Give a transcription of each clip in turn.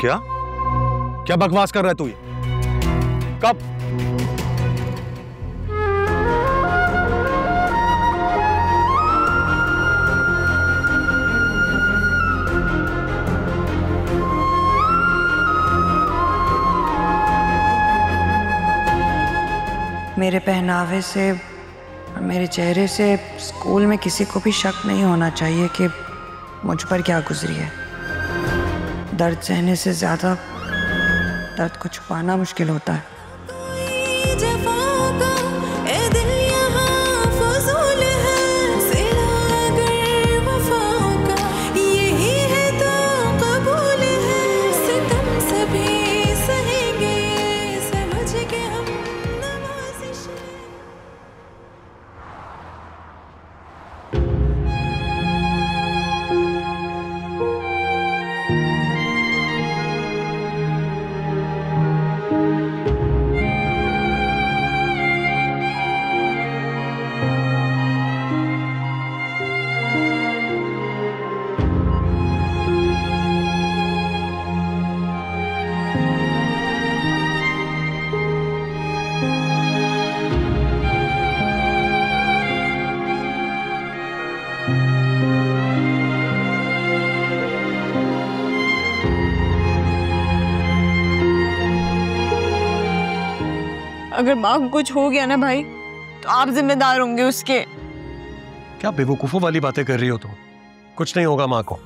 क्या क्या बकवास कर रहा है तू? ये कब? मेरे पहनावे से और मेरे चेहरे से स्कूल में किसी को भी शक नहीं होना चाहिए कि मुझ पर क्या गुजरी है। दर्द सहने से ज्यादा दर्द को छुपाना मुश्किल होता है। अगर माँ को कुछ हो गया ना भाई, तो आप जिम्मेदार होंगे उसके। क्या बेवकूफों वाली बातें कर रही हो तुम? कुछ नहीं होगा माँ को।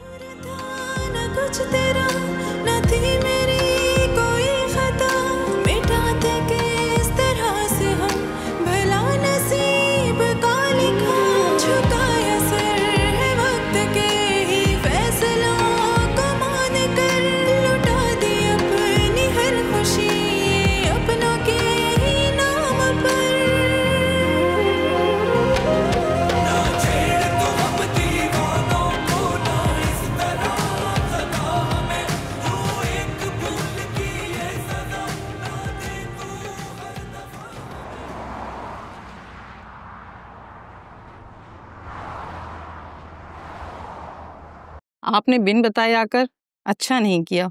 आपने बिन बताए आकर अच्छा नहीं किया।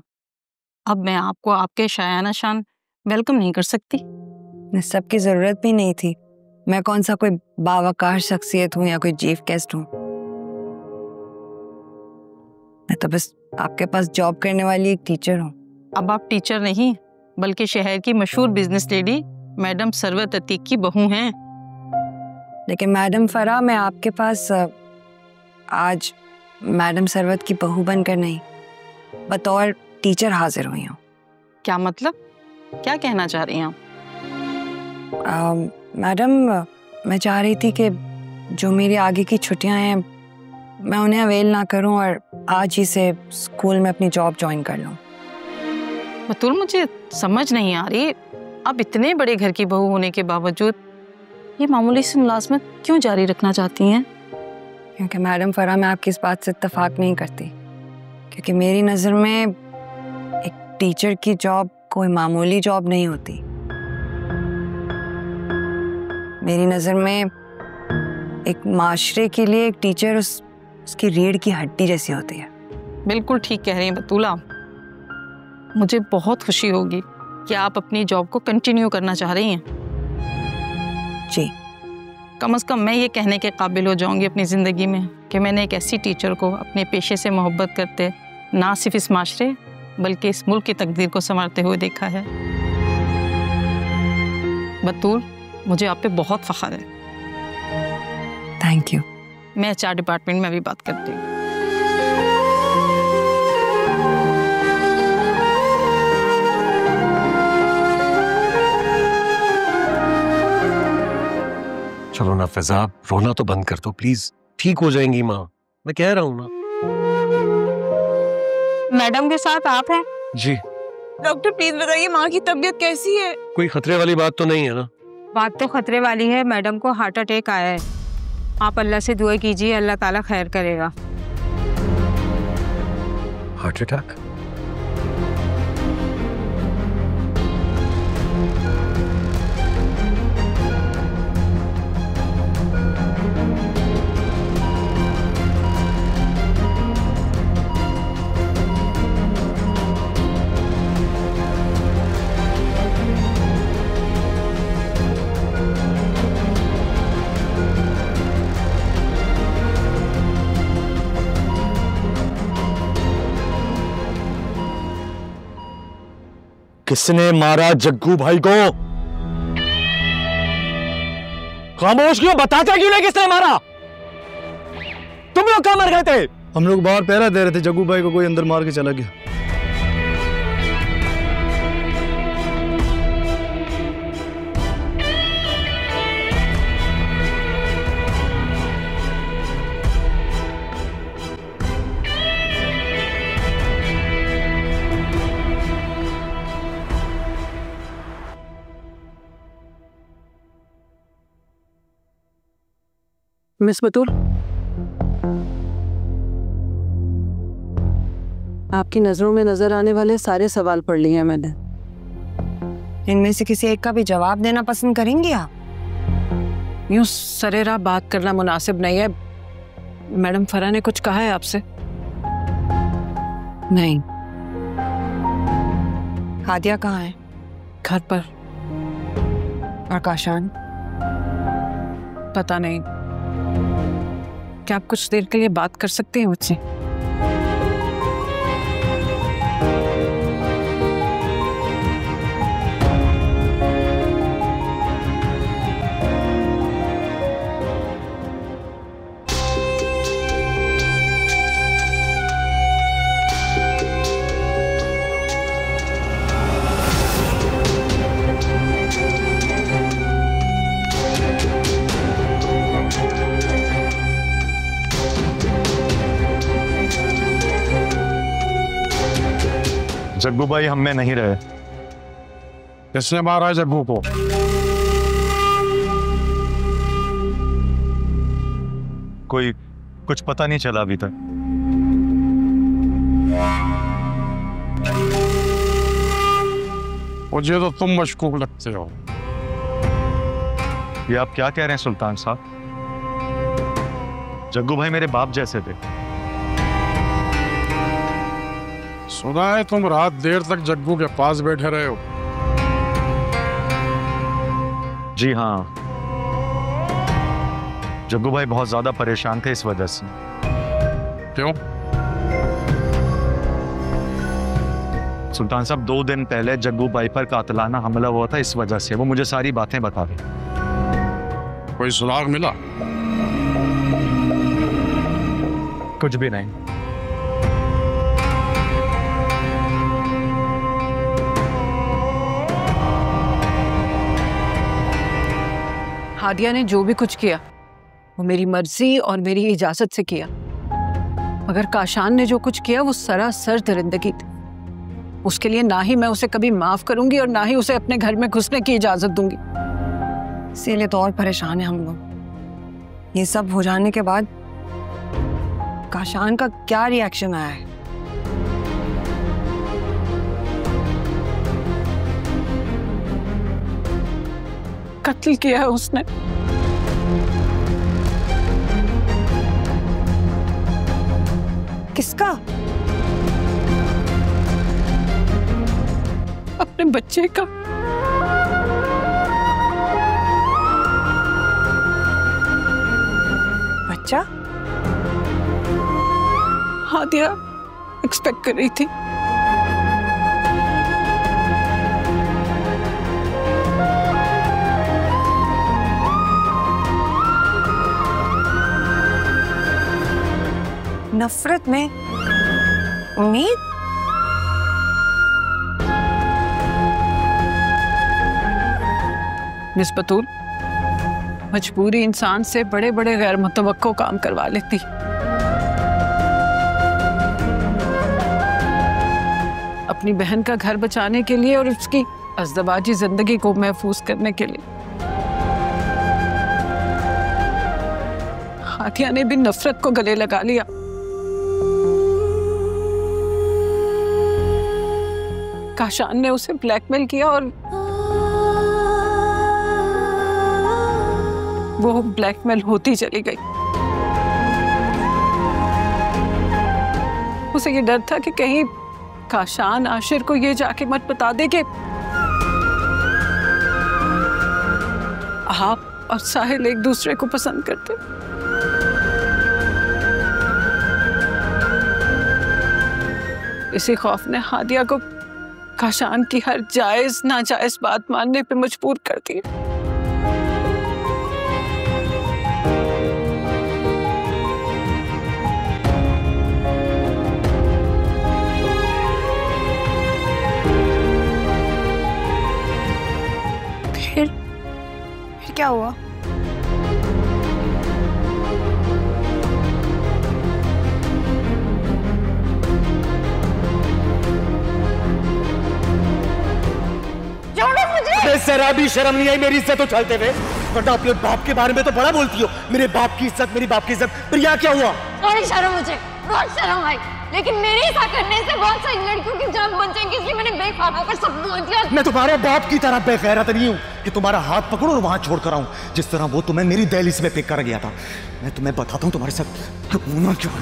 अब मैं आपको आपके शायाना शान वेलकम नहीं कर सकती। सबकी जरूरत भी नहीं थी। मैं कौन सा कोई बावकार शख्सियत हूँ या कोई चीफ गेस्ट हूँ। मैं तो बस आपके पास जॉब करने वाली एक टीचर हूँ। अब आप टीचर नहीं बल्कि शहर की मशहूर business lady madam Sarwat Atiq की बहू हैं। लेकिन मैडम फराह, मैं आपके पास आज मैडम सरवत की बहू बनकर नहीं, बतौर टीचर हाजिर हुई हूँ। क्या मतलब? क्या कहना चाह रही हैं आप? मैडम, मैं चाह रही थी कि जो मेरी आगे की छुट्टियां हैं मैं उन्हें अवेल ना करूं और आज ही से स्कूल में अपनी जॉब ज्वाइन कर लूं। बतूल, मुझे समझ नहीं आ रही, आप इतने बड़े घर की बहू होने के बावजूद ये मामूली सी मुलाजमत क्यों जारी रखना चाहती हैं? क्योंकि मैडम फराह, मैं आपकी इस बात से इत्तेफाक नहीं करती, क्योंकि मेरी नज़र में एक टीचर की जॉब कोई मामूली जॉब नहीं होती। मेरी नज़र में एक माशरे के लिए एक टीचर उसकी रीढ़ की हड्डी जैसी होती है। बिल्कुल ठीक कह रही हैं बतूला। मुझे बहुत खुशी होगी कि आप अपनी जॉब को कंटिन्यू करना चाह रही हैं। जी, कम से कम मैं ये कहने के काबिल हो जाऊंगी अपनी ज़िंदगी में कि मैंने एक ऐसी टीचर को अपने पेशे से मोहब्बत करते ना सिर्फ इस माशरे बल्कि इस मुल्क की तकदीर को संवारते हुए देखा है। बतूल, मुझे आप पे बहुत फ़ख्र है। Thank you. मैं HR डिपार्टमेंट में अभी बात करती हूँ। चलो ना फिजा, रोना तो बंद कर दो प्लीज। ठीक हो जाएंगी माँ, मैं कह रहा हूँ ना। मैडम के साथ आप हैं? जी। डॉक्टर प्लीज बताइए, माँ की तबीयत कैसी है? कोई खतरे वाली बात तो नहीं है ना? बात तो खतरे वाली है, मैडम को हार्ट अटैक आया है। आप अल्लाह से दुआ कीजिए, अल्लाह ताला खैर करेगा। Heart attack? किसने मारा जग्गू भाई को? खामोश क्यों? बताता क्यों नहीं किसने मारा? तुम लोग कहां मर गए थे? हम लोग बाहर पहरा दे रहे थे, जग्गू भाई को कोई अंदर मार के चला गया। मिस बतूल, आपकी नजरों में नजर आने वाले सारे सवाल पढ़ लिए हैं मैंने। इनमें से किसी एक का भी जवाब देना पसंद करेंगी आप? यूं सरेरा बात करना मुनासिब नहीं है। मैडम फरा ने कुछ कहा है आपसे? नहीं। हादिया कहाँ है? घर पर। और काशान? पता नहीं। क्या आप कुछ देर के लिए बात कर सकते हैं मुझसे? जग्गू भाई हम में नहीं रहे। किसने मारा जग्गू को? कोई कुछ पता नहीं चला अभी तक। मुझे तो तुम मशकूक लगते हो। ये आप क्या कह रहे हैं सुल्तान साहब? जग्गू भाई मेरे बाप जैसे थे। सुना है तुम रात देर तक जग्गू के पास बैठे रहे हो। जी हाँ, जग्गू भाई बहुत ज्यादा परेशान थे इस वजह से। क्यों? सुल्तान साहब 2 दिन पहले जग्गू भाई पर कातिलाना हमला हुआ था, इस वजह से वो मुझे सारी बातें बता रहे। कोई सुराग मिला? कुछ भी नहीं। हादिया ने जो भी कुछ किया वो मेरी मर्जी और मेरी इजाजत से किया, मगर काशान ने जो कुछ किया वो सरासर दरिंदगी थी। उसके लिए ना ही मैं उसे कभी माफ करूंगी और ना ही उसे अपने घर में घुसने की इजाजत दूंगी। इसीलिए तो और परेशान है हम लोग। ये सब हो जाने के बाद काशान का क्या रिएक्शन आया है? कत्ल किया है उसने। किसका? अपने बच्चे का। बच्चा? हादिया एक्सपेक्ट कर रही थी। नफरत में उम्मीद? मिस बतूल, मजबूरी इंसान से बड़े बड़े गैर मुतवक्को काम करवा लेती। अपनी बहन का घर बचाने के लिए और उसकी अज़दवाजी जिंदगी को महफूज करने के लिए। हादिया ने भी नफरत को गले लगा लिया। काशान ने उसे ब्लैकमेल किया और वो ब्लैकमेल होती चली गई। उसे ये डर था कि कहीं काशान आशिर को ये जाके मत बता दे कि आप और साहिल एक दूसरे को पसंद करते। इसी खौफ ने हादिया को काशान की हर जायज नाजायज बात मानने पे मजबूर कर दिया। फिर क्या हुआ? जरा भी शर्म नहीं आई मेरी इज्जत उछालते हुए? वरना अपने बाप के बारे में तो बड़ा बोलती हो। मेरे बाप की इज्जत, मेरी बाप की इज्जत। प्रिया क्या हुआ? थोड़ी शर्म, मुझे बहुत शर्म आई, लेकिन मेरे ऐसा करने से बहुत सारी लड़कियों की जान बच जाएगी, इसलिए मैंने बेखौफ होकर सब बोल दिया। मैं तुम्हारे बाप की तरह बेगैरत नहीं हूँ कि तुम्हारा हाथ पकड़ो और वहां छोड़ कर आऊं, जिस तरह वो तुम्हें मेरी दहलीज में पिक कर गया था। मैं तुम्हें बताता हूँ तुम्हारे साथ होना क्यों है।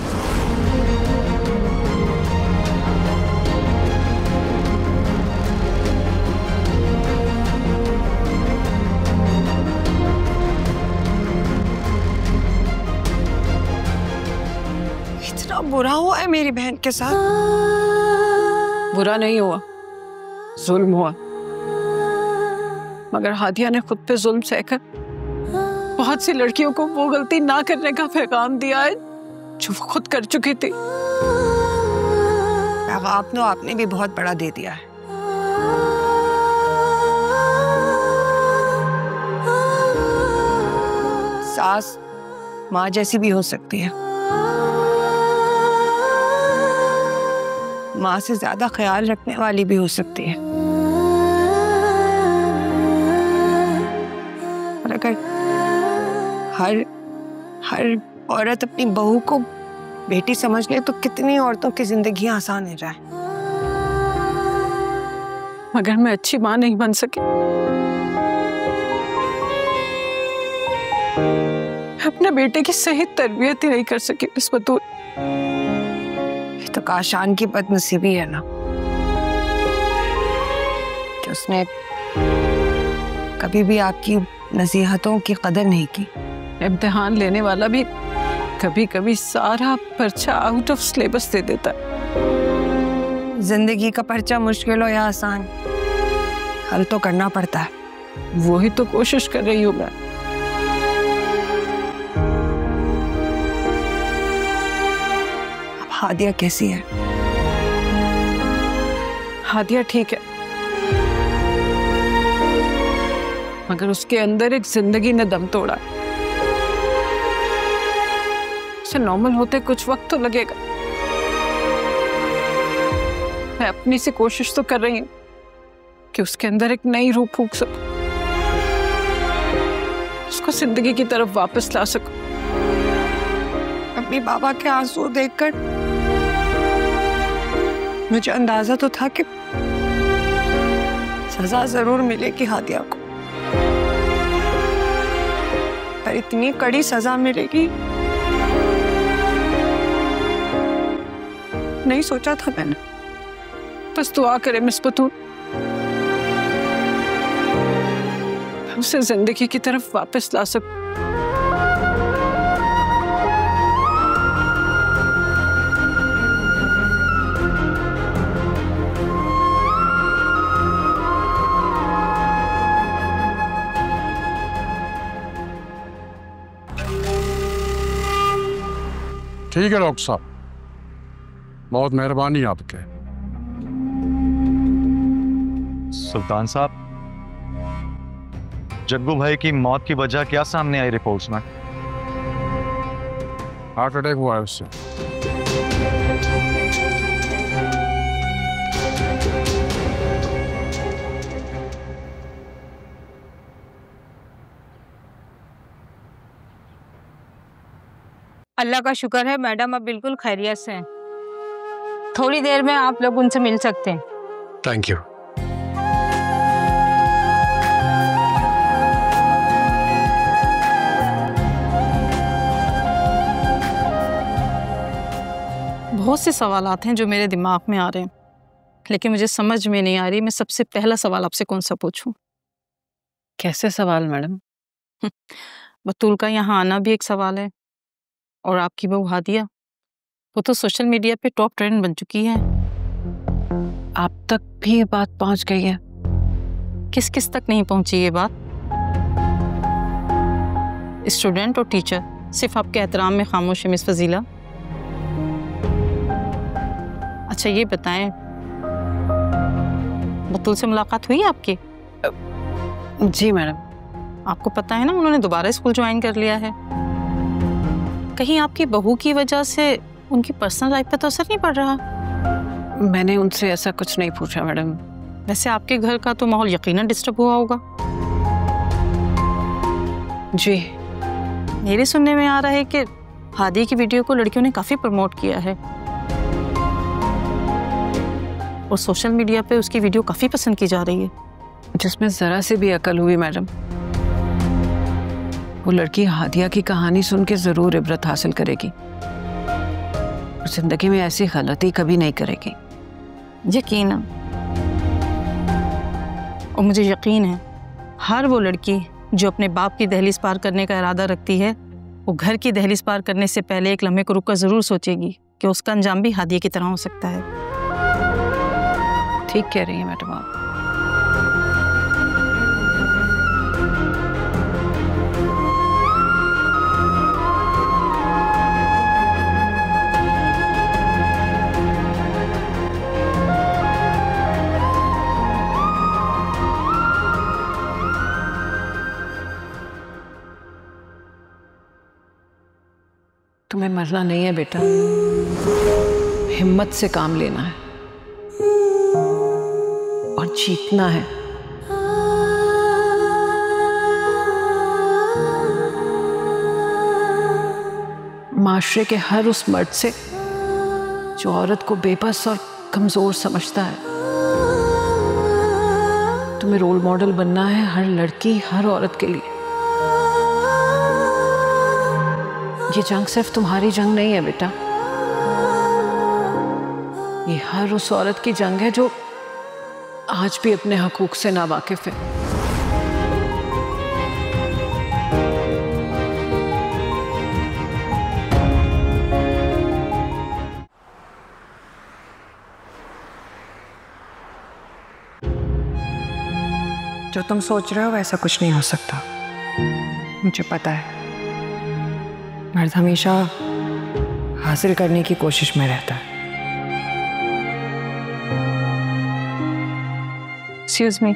इतना बुरा हुआ है मेरी बहन के साथ? बुरा नहीं हुआ, जुल्म हुआ। मगर हादिया ने खुद पे जुल्म सहकर बहुत सी लड़कियों को वो गलती ना करने का पैगाम दिया है जो वो खुद कर चुकी थी। पैगाम तो आपने भी बहुत बड़ा दे दिया है। सास माँ जैसी भी हो सकती है, माँ से ज्यादा ख्याल रखने वाली भी हो सकती है। और अगर हर औरत अपनी बहू को बेटी समझ ले तो कितनी औरतों की जिंदगी आसान हो जाए। मगर मैं अच्छी माँ नहीं बन सकी। अपने बेटे की सही तरबियत ही नहीं कर सकी इस बतूल। तो काशान की बदनसीबी है ना कि उसने कभी भी आपकी नसीहतों की कदर नहीं की। इम्तिहान लेने वाला भी कभी कभी सारा पर्चा आउट ऑफ सिलेबस दे देता है। जिंदगी का पर्चा मुश्किल हो या आसान, हल तो करना पड़ता है। वही तो कोशिश कर रही हूँ मैं। हादिया कैसी है? हादिया ठीक है, मगर उसके अंदर एक जिंदगी ने दम तोड़ा। उसे नॉर्मल होते कुछ वक्त तो लगेगा। मैं अपनी से कोशिश तो कर रही हूँ कि उसके अंदर एक नई रूह फूंक सकूं, उसको जिंदगी की तरफ वापस ला सकूं। अपनी बाबा के आंसू देखकर मुझे अंदाजा तो था कि सजा जरूर मिलेगी हादिया को, पर इतनी कड़ी सजा मिलेगी नहीं सोचा था मैंने। बस दुआ करे मिस बतूल, उसे जिंदगी की तरफ वापस ला सकूं। ठीक है डॉक्टर साहब, बहुत मेहरबानी आपके। सुल्तान साहब, जग्गू भाई की मौत की वजह क्या सामने आई रिपोर्ट्स में? हार्ट अटैक हुआ है उससे। अल्लाह का शुक्र है मैडम अब बिल्कुल खैरियत से हैं। थोड़ी देर में आप लोग उनसे मिल सकते हैं। Thank you. बहुत से सवालात हैं जो मेरे दिमाग में आ रहे हैं, लेकिन मुझे समझ में नहीं आ रही मैं सबसे पहला सवाल आपसे कौन सा पूछूं। कैसे सवाल मैडम? बतूल का यहाँ आना भी एक सवाल है, और आपकी बहू हादिया, वो तो सोशल मीडिया पे टॉप ट्रेंड बन चुकी है। आप तक भी ये बात पहुंच गई है? किस किस तक नहीं पहुंची ये बात? स्टूडेंट और टीचर सिर्फ आपके एहतराम में खामोश है मिस फजीला। अच्छा ये बताएं, बतूल से मुलाकात हुई आपकी? जी मैडम। आपको पता है ना उन्होंने दोबारा स्कूल ज्वाइन कर लिया है। कहीं आपकी बहू की वजह से उनकी पर्सनल लाइफ पे तो असर नहीं पड़ रहा? मैंने उनसे ऐसा कुछ नहीं पूछा मैडम। वैसे आपके घर का तो माहौल यकीनन डिस्टर्ब हुआ होगा। जी। मेरे सुनने में आ रहा है कि हादी की वीडियो को लड़कियों ने काफी प्रमोट किया है और सोशल मीडिया पे उसकी वीडियो काफी पसंद की जा रही है। जिसमें जरा से भी अकल हुई मैडम, वो लड़की हादिया की कहानी सुन के जरूर इबरत हासिल करेगी और जिंदगी में ऐसी गलती कभी नहीं करेगी। यकीनन। और मुझे यकीन है हर वो लड़की जो अपने बाप की दहलीज पार करने का इरादा रखती है, वो घर की दहलीज पार करने से पहले एक लम्हे को रुककर जरूर सोचेगी कि उसका अंजाम भी हादिया की तरह हो सकता है। ठीक कह रही हैं मैडम आप। तुम्हें मरना नहीं है बेटा, हिम्मत से काम लेना है और जीतना है। माशरे के हर उस मर्द से जो औरत को बेबस और कमजोर समझता है। तुम्हें रोल मॉडल बनना है हर लड़की, हर औरत के लिए। ये जंग सिर्फ तुम्हारी जंग नहीं है बेटा, ये हर उस औरत की जंग है जो आज भी अपने हकूक से नावाकिफ है। जो तुम सोच रहे हो वैसा कुछ नहीं हो सकता, मुझे पता है। मर्द हमेशा हासिल करने की कोशिश में रहता है। एक्सक्यूज मी,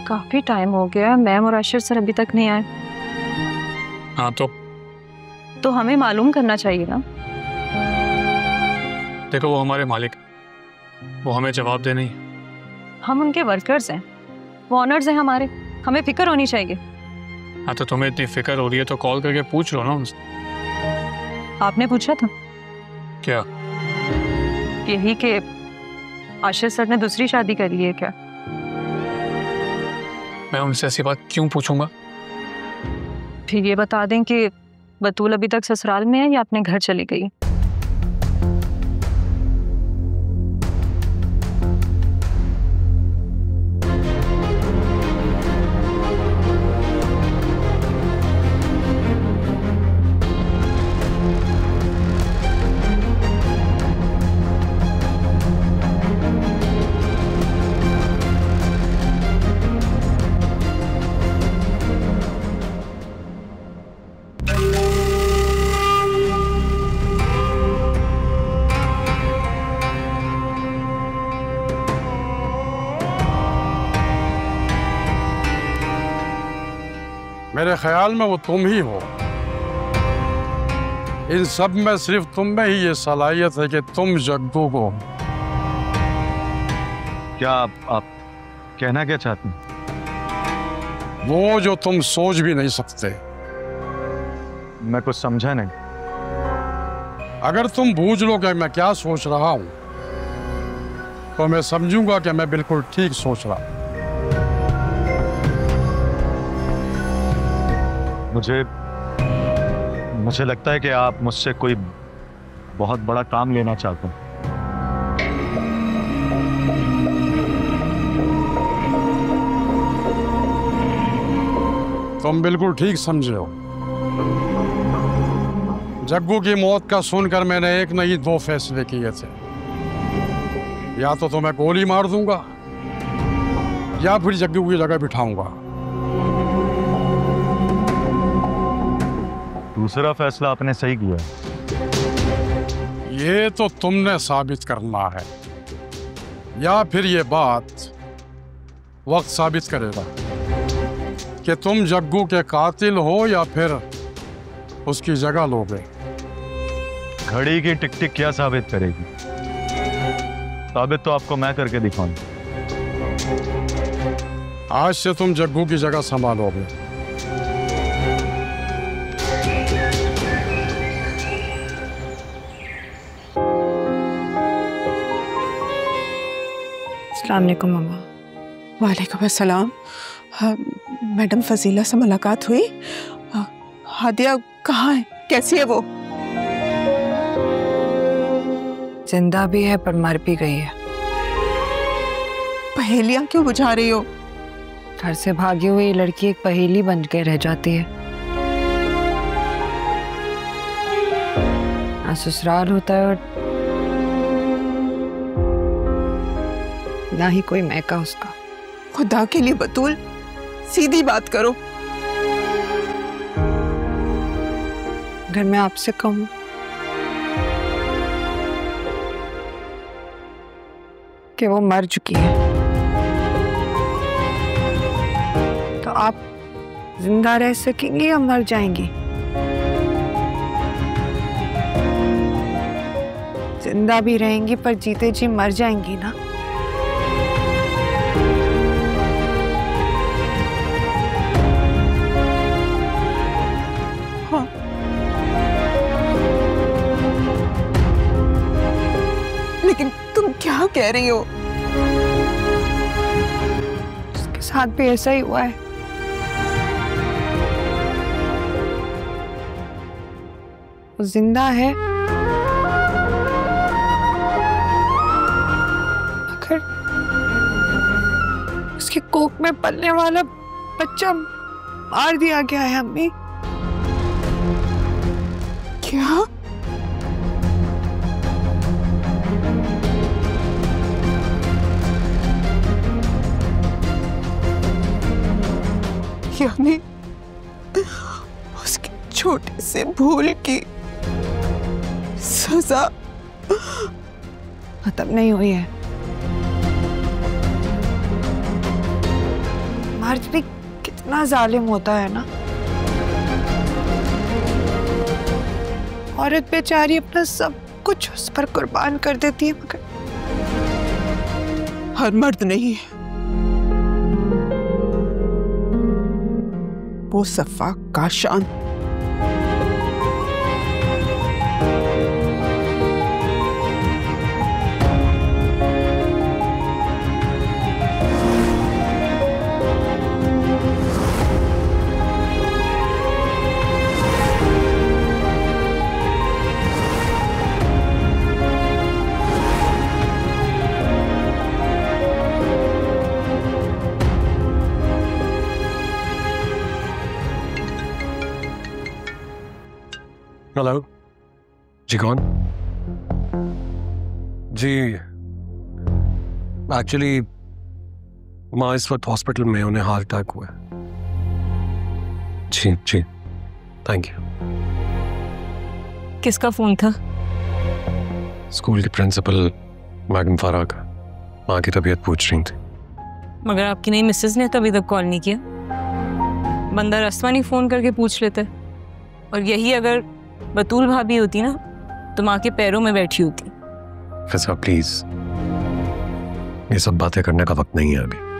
काफी टाइम हो गया, मैम और आशिर सर अभी तक नहीं आए। हाँ तो हमें मालूम करना चाहिए ना। देखो वो हमारे मालिक, वो हमें जवाब दे नहीं। हम उनके वर्कर्स हैं, वो ऑनर्स हैं हमारे, हमें फिक्र होनी चाहिए। हाँ तो तुम्हें इतनी फिक्र हो रही है तो कॉल करके पूछ लो ना उनसे। आपने पूछा था क्या? यही कि आशिर सर ने दूसरी शादी करी है क्या? मैं उनसे ऐसी बात क्यों पूछूंगा? फिर ये बता दें कि बतूल अभी तक ससुराल में है या अपने घर चली गई। मेरे ख्याल में वो तुम ही हो। इन सब में सिर्फ तुम में ही ये सलाहियत है कि तुम जग्गू को। क्या आप कहना क्या चाहते हैं? वो जो तुम सोच भी नहीं सकते। मैं कुछ समझा नहीं। अगर तुम बूझ लो कि मैं क्या सोच रहा हूं तो मैं समझूंगा कि मैं बिल्कुल ठीक सोच रहा हूं। मुझे लगता है कि आप मुझसे कोई बहुत बड़ा काम लेना चाहते हैं। तुम बिल्कुल ठीक समझे हो। जग्गू की मौत का सुनकर मैंने एक नहीं दो फैसले किए थे। या तो मैं गोली मार दूंगा या फिर जग्गू की जगह बिठाऊंगा। दूसरा फैसला आपने सही किया। ये तो तुमने साबित करना है, या फिर ये बात वक्त साबित करेगा कि तुम जग्गू के कातिल हो या फिर उसकी जगह लोगे। घड़ी की टिक टिक क्या साबित करेगी? साबित तो आपको मैं करके दिखाऊंगा। आज से तुम जग्गू की जगह संभालोगे। अस्सलाम वालेकुम मम्मा। वालेकुम अस्सलाम। मैडम फजीला से मुलाकात हुई? हादिया कहाँ है? कैसी है वो? जिंदा भी है पर मर भी गई है। पहेलियां क्यों बुझा रही हो? घर से भागी हुई लड़की एक पहेली बन के रह जाती है। ना ससुराल होता है और ना ही कोई मैका उसका। खुदा के लिए बतूल, सीधी बात करो। अगर मैं आपसे कहूं कि वो मर चुकी है तो आप जिंदा रह सकेंगी या मर जाएंगी? जिंदा भी रहेंगी पर जीते जी मर जाएंगी ना। हाँ। लेकिन तुम क्या कह रही हो? उसके साथ भी ऐसा ही हुआ है। वो जिंदा है मगर उसके कोख में पलने वाला बच्चा मार दिया गया है अम्मी। क्या? यानी उसके छोटे से भूल की सजा खत्म नहीं हुई है। मर्द भी कितना जालिम होता है ना। औरत बेचारी अपना सब कुछ उस पर कुर्बान कर देती है मगर हर मर्द नहीं है। वो सफा काशान हेलो जी, कौन? जी एक्चुअली माँ इस वक्त हॉस्पिटल में, उन्हें हार्ट अटैक हुआ है। जी जी, थैंक यू। किसका फोन था? स्कूल की प्रिंसिपल मैडम फारा का। माँ की तबीयत पूछ रही थी। मगर आपकी नई मिसेज ने तो अभी तक कॉल नहीं किया। बंदा रस्मानी फोन करके पूछ लेते। और यही अगर बतूल भाभी होती ना तो माँ के पैरों में बैठी होती। फिजा प्लीज, ये सब बातें करने का वक्त नहीं है अभी।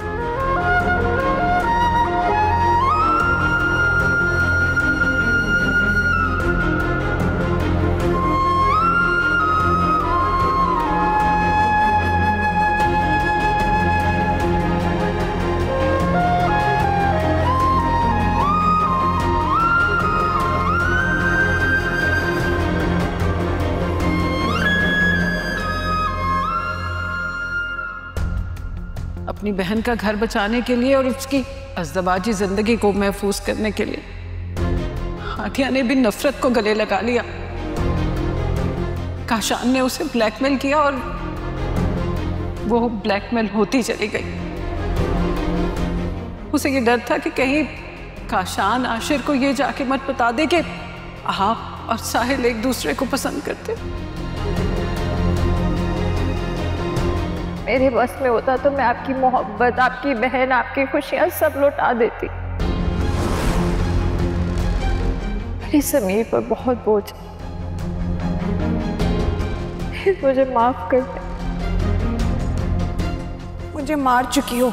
अपनी बहन का घर बचाने के लिए और उसकी अज़दवाजी जिंदगी को महफूज करने के लिए हादिया ने भी नफरत को गले लगा लिया। काशान ने उसे ब्लैकमेल किया और वो ब्लैकमेल होती चली गई। उसे ये डर था कि कहीं काशान आशिर को ये जाके मत बता दे कि आप और साहिल एक दूसरे को पसंद करते। मेरे बस में होता तो मैं आपकी मोहब्बत, आपकी बहन, आपकी खुशियां सब लौटा देती। मेरे समीर पर बहुत बोझ है, मुझे माफ कर दे। मुझे मार चुकी हो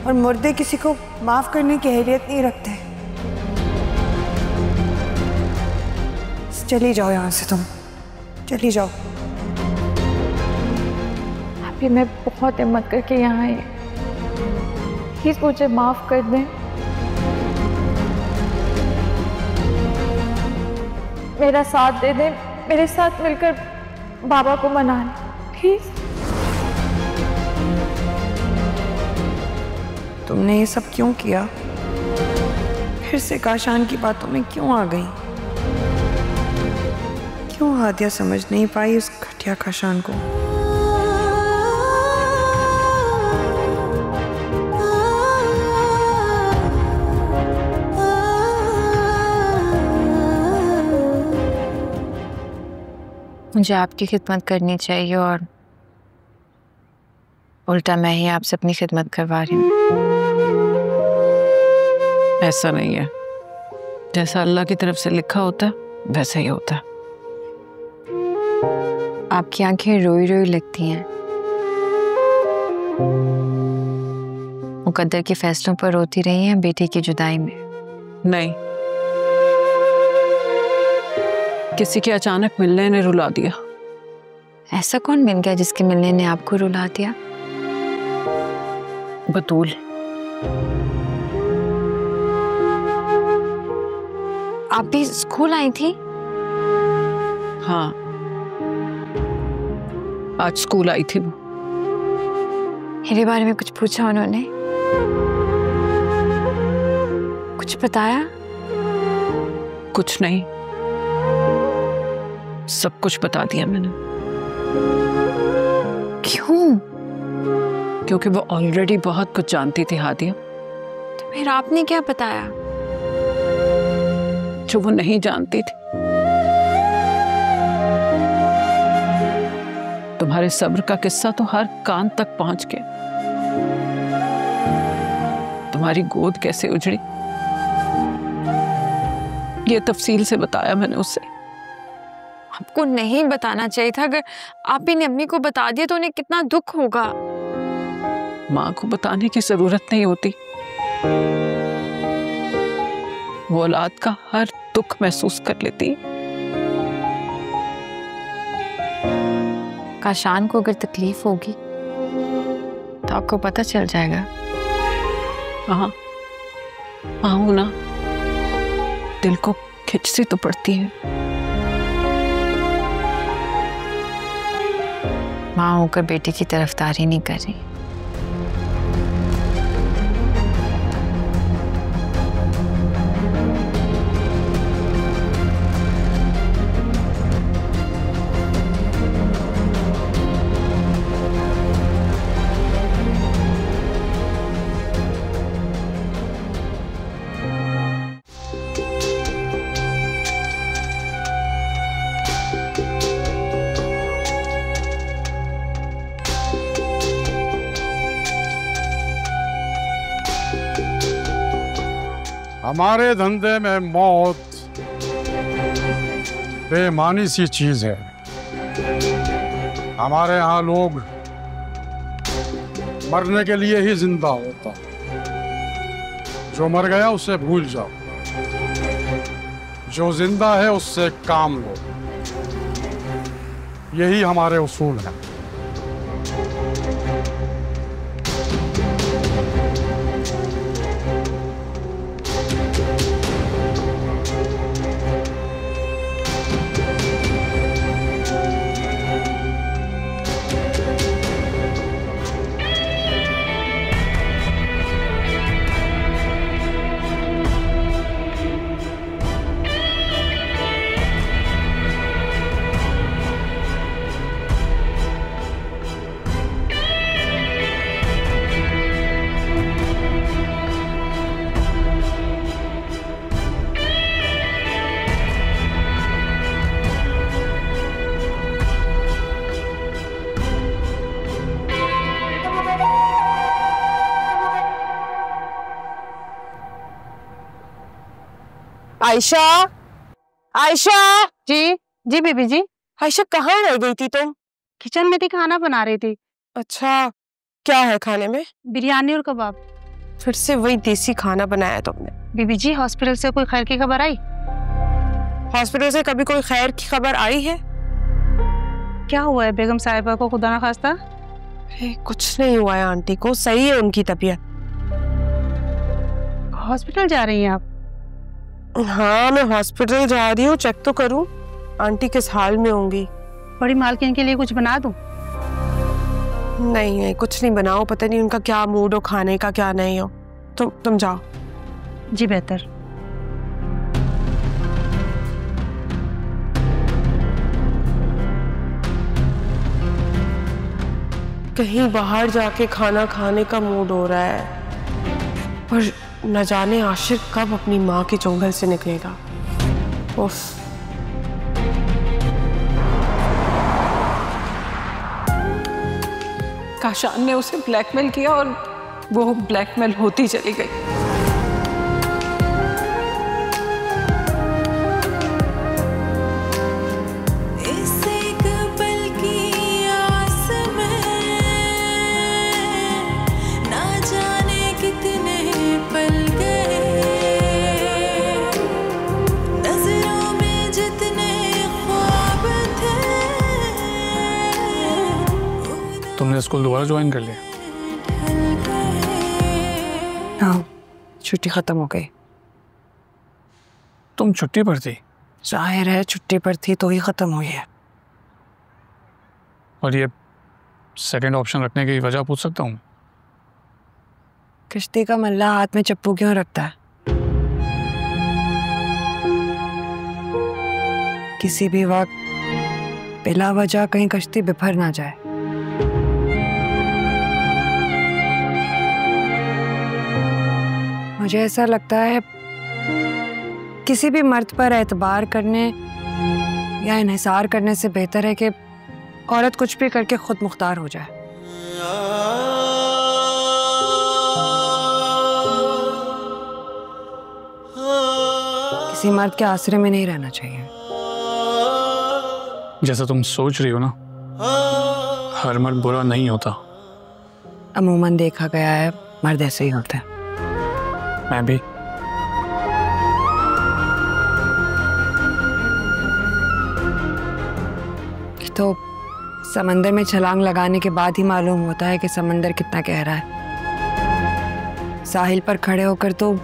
और मुर्दे किसी को माफ करने की अहलियत नहीं रखते। चली जाओ यहाँ से, तुम चली जाओ। अभी मैं बहुत हिम्मत करके यहाँ आई, प्लीज मुझे माफ कर दें। मेरा साथ दे दें, मेरे साथ मिलकर बाबा को मनाएं प्लीज। तुमने ये सब क्यों किया? फिर से काशान की बातों में क्यों आ गई? क्यों हादिया समझ नहीं पाई उस घटिया काशान को? मुझे आपकी खिदमत करनी चाहिए और उल्टा मैं ही आपसे अपनी खिदमत करवा रही हूँ। ऐसा नहीं है, जैसा अल्लाह की तरफ से लिखा होता है वैसा ही होता है। आपकी आंखें रोई रोई लगती हैं। मुकद्दर के फैसलों पर रोती रही हैं बेटी की जुदाई में? नहीं, किसी के अचानक मिलने ने रुला दिया। ऐसा कौन मिल गया जिसके मिलने ने आपको रुला दिया? बतूल। आप भी स्कूल आई थी? हाँ, आज स्कूल आई थी वो। मेरे बारे में कुछ पूछा उन्होंने? कुछ बताया? कुछ नहीं, सब कुछ बता दिया मैंने। क्यों? क्योंकि वो ऑलरेडी बहुत कुछ जानती थी हादिया। तो फिर आपने क्या बताया जो वो नहीं जानती थी? तुम्हारे सब्र का किस्सा तो हर कान तक पहुंच गया। तुम्हारी गोद कैसे उजड़ी ये तफसील से बताया मैंने उसे। आपको नहीं बताना चाहिए था। अगर आप ही ने अम्मी को बता दिया तो उन्हें कितना दुख होगा। माँ को बताने की जरूरत नहीं होती। वो औलाद का हर दुख महसूस कर लेती। काशान को अगर तकलीफ होगी तो आपको पता चल जाएगा। हाँ, माँ ना दिल को खिंच सी तो पड़ती है। माँ होकर बेटी की तरफदारी नहीं कर रही। हमारे धंधे में मौत बेमानी सी चीज है। हमारे यहाँ लोग मरने के लिए ही जिंदा होता। जो मर गया उसे भूल जाओ, जो जिंदा है उससे काम लो। यही हमारे उसूल हैं। आयशा, आयशा। जी जी बीबी जी। आयशा कहाँ रह गई थी तुम? किचन में थी, खाना बना रही थी। अच्छा, क्या है खाने में? बिरयानी और कबाब। फिर से वही देसी खाना बनाया तुमने? बीबी जी, हॉस्पिटल से कोई खैर की खबर आई? हॉस्पिटल से कभी कोई खैर की खबर आई है? क्या हुआ है बेगम साहिबा को, खुदा ना खास्ता? कुछ नहीं हुआ है आंटी को, सही है उनकी तबीयत। हॉस्पिटल जा रही हैं आप? हाँ, मैं हॉस्पिटल जा रही हूँ, चेक तो करूँ आंटी किस हाल में होंगी। बड़ी मालकिन के लिए कुछ बना दूँ? नहीं, कुछ नहीं बनाओ, पता नहीं उनका क्या मूड हो खाने का क्या नहीं हो। तुम जाओ। जी बेहतर। कहीं बाहर जाके खाना खाने का मूड हो रहा है, पर न जाने आशिक कब अपनी माँ के चुंगल से निकलेगा। उफ। काशान ने उसे ब्लैकमेल किया और वो ब्लैकमेल होती चली गई। तुमने स्कूल दोबारा ज्वाइन कर लिया? हाँ, छुट्टी खत्म हो गई। तुम छुट्टी पर थी? जाहिर है छुट्टी पर थी तो ही खत्म हुई है। और ये सेकंड ऑप्शन रखने की वजह पूछ सकता हूँ? किश्ती का मल्ला हाथ में चप्पू क्यों रखता है? किसी भी वक्त बिला वजह कहीं कश्ती बिफर ना जाए। मुझे ऐसा लगता है किसी भी मर्द पर एतबार करने या इन्हिसार करने से बेहतर है कि औरत कुछ भी करके खुद मुख्तार हो जाए। किसी मर्द के आसरे में नहीं रहना चाहिए। जैसा तुम सोच रही हो ना, हर मर्द बुरा नहीं होता। अमूमन देखा गया है मर्द ऐसे ही होते हैं। मैं भी। तो समंदर में छलांग लगाने के बाद ही मालूम होता है कि समंदर कितना गहरा है। साहिल पर खड़े होकर तो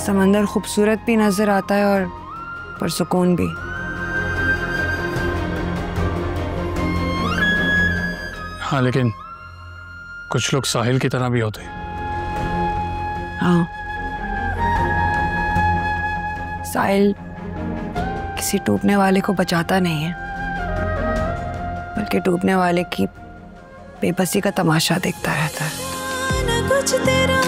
समंदर खूबसूरत भी नजर आता है और पुरसुकून भी। हाँ, लेकिन कुछ लोग साहिल की तरह भी होते हैं। हाँ, साहिल किसी डूबने वाले को बचाता नहीं है, बल्कि डूबने वाले की बेबसी का तमाशा देखता रहता है। न कुछ तेरा